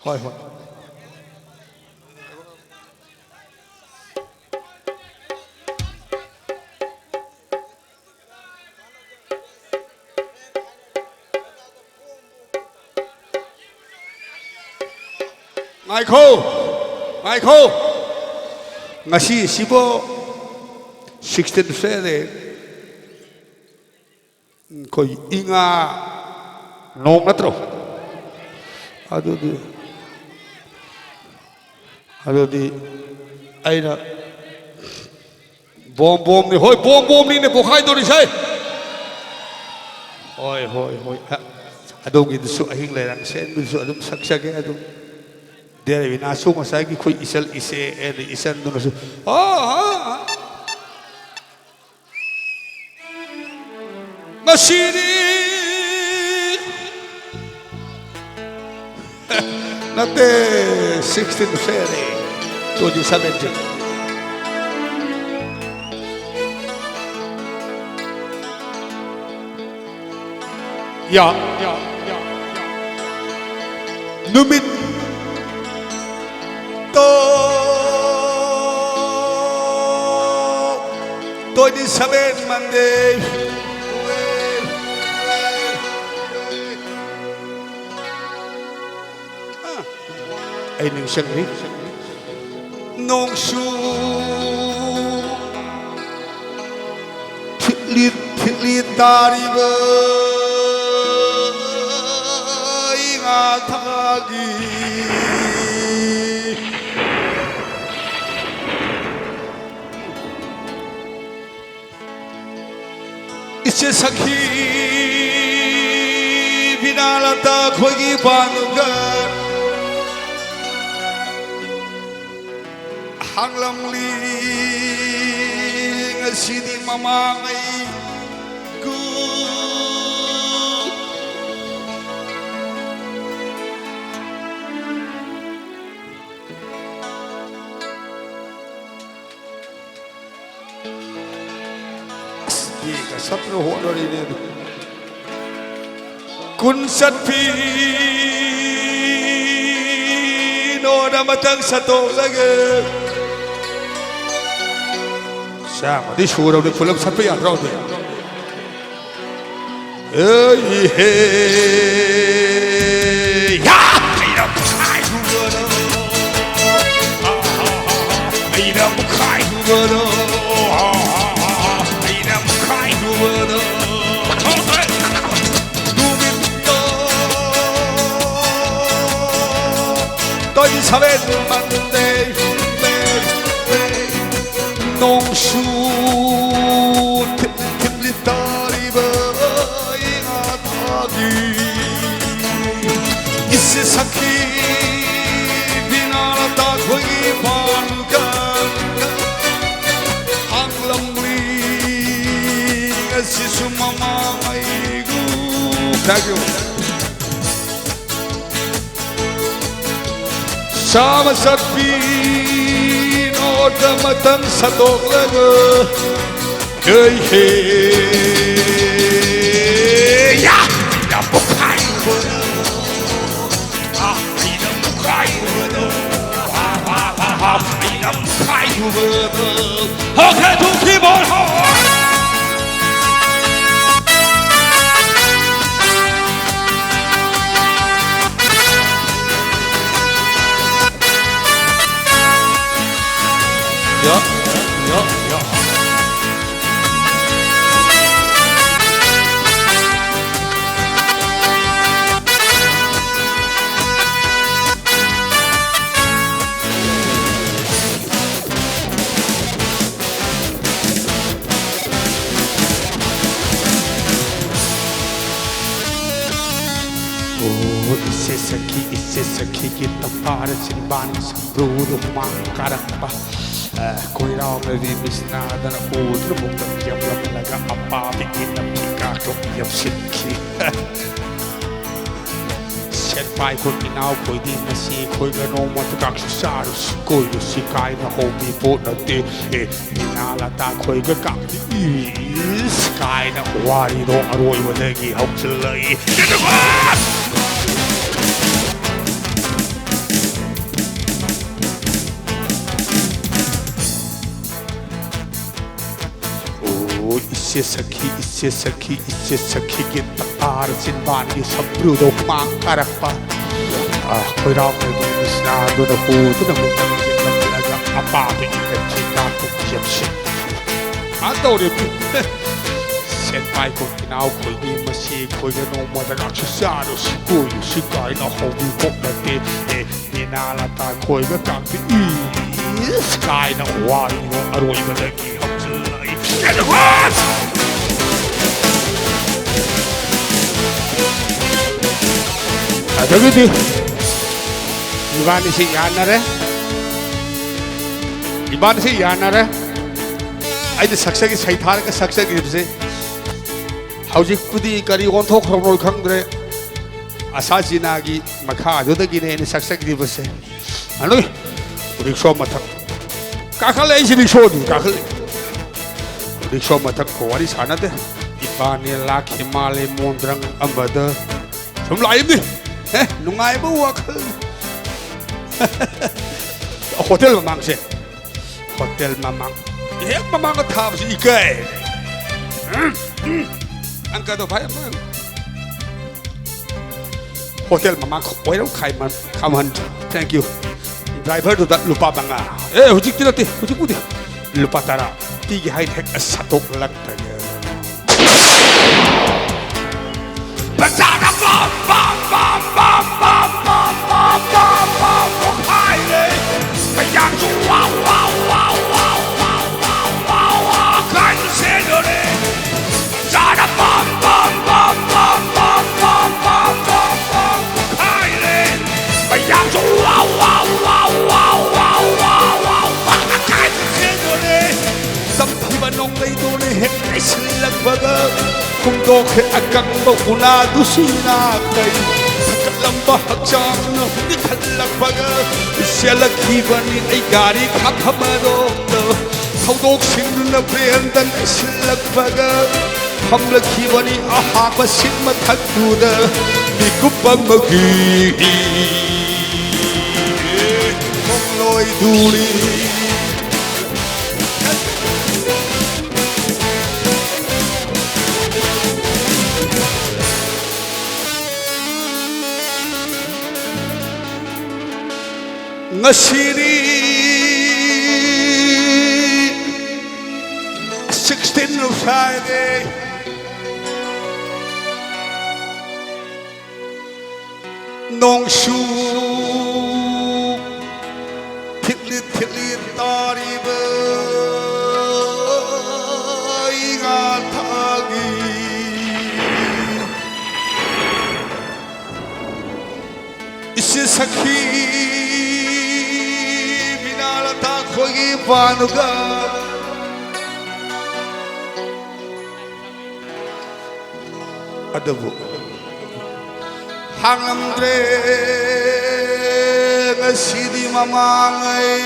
hoi hoi Michael ngasi sibo 16 February koi inga nong natro adudi aina bom ni hoi bom ni ne bokhai do ni sai hoi adong gi su ahing le rang sen bi su adum saksa ge adum Dere vi nasu masai ki koi isal ise isan do nasu Masini Nate 16 February 2017 Ya Numit Tôi đi xa bên Monday Anh đừng sân đi Nông su Thiết liệt ta đi với ngã thà ghi Ise sakhi binalata khogi banuga hanglam li ngasidi mamangai ku Ika sapno hodori ne kun satpi no damatang sato lage sama di surau di film satpi ya rau de hey ya ida kai gubano ida kai gubano Tôi đi xa bên Monday Nông su Thiết lý ta đi với ngã ta đi Ise sakhi Binala ta khôi bàn gan Hang lam li Ngasi sumama mai gu Thank you Sama sapi no damatan satok laga hey hey ya ida bukai bono ida bukai bono ida bukai bono okay to keyboard Ja. Ise sakhi kita para simban sabrudo makarapa Koirao me vimis nada na outro mundo que eu laga a pave e na pica que eu sinki Set pai ko kinau koi di na si koi ga no mo to kak saros koi do si kai na homi po na te minala ta koi ga kak is kai na wari do aroi wa lagi hok chlai इसे सखी की तार चिंबान की सब्रू दो मांग करप्पा कोई राम ने मिसना दो न हो तो न मुंगल जिंदम लगा अपा पे इकट्ठे काटो जमशे आता उरे senpai ko kinao koi ni masi koi ga no mo da chusaro skoi shikai na hobi ko na te e ninala ta koi ga kang ti sky na wai no aroi ga da ki hap lai get what adagidi ibani si yanare ai de saksa ki sai thar ka saksa ki se Howjik pudi kari on thok rong khangre asa jinagi makha adudagi ne saksak di base anu rickshaw mathak kakhale isi rickshaw ni kakhale rickshaw mathak ko wari sanade ibane lak himale mondrang ambada sum lai ni nungai bu wakhal hotel mamang se hotel mamang ek mamang thab si ikai Angka tu payah man. Hotel mama kau yang kai man, kaman. Thank you. Driver tu tak lupa bangga. Hujik tidak teh, hujik putih. Lupa tara. Tiga hari hek satu lak tanya. Bersama bam bam bam bam bam bam bam bam bam bam hai le. Bayang tu wow wow wow wow wow wow wow wow kan sedore. Bersama bam bam bam bam bam bam bam bam bam hai le. Bayang tu wow wow wow wow wow wow wow kan sedore. Sampai banong itu ni hek silak baga. Kung do ke akang mauna dusina kay sakalang bahagsyang na hindi kalak baga siya lakiban ni ay gari kakamarong na haudok sinu na prendang ay silak baga hamlakiban ni ahakasin matagduda di ko pang maghihi kung lo'y duli Ngasiri 16 of Friday Nong shu Thili tariba Inga thagi Isi sakhi Kogi panuga adabu hangamdre ngasidi mamangai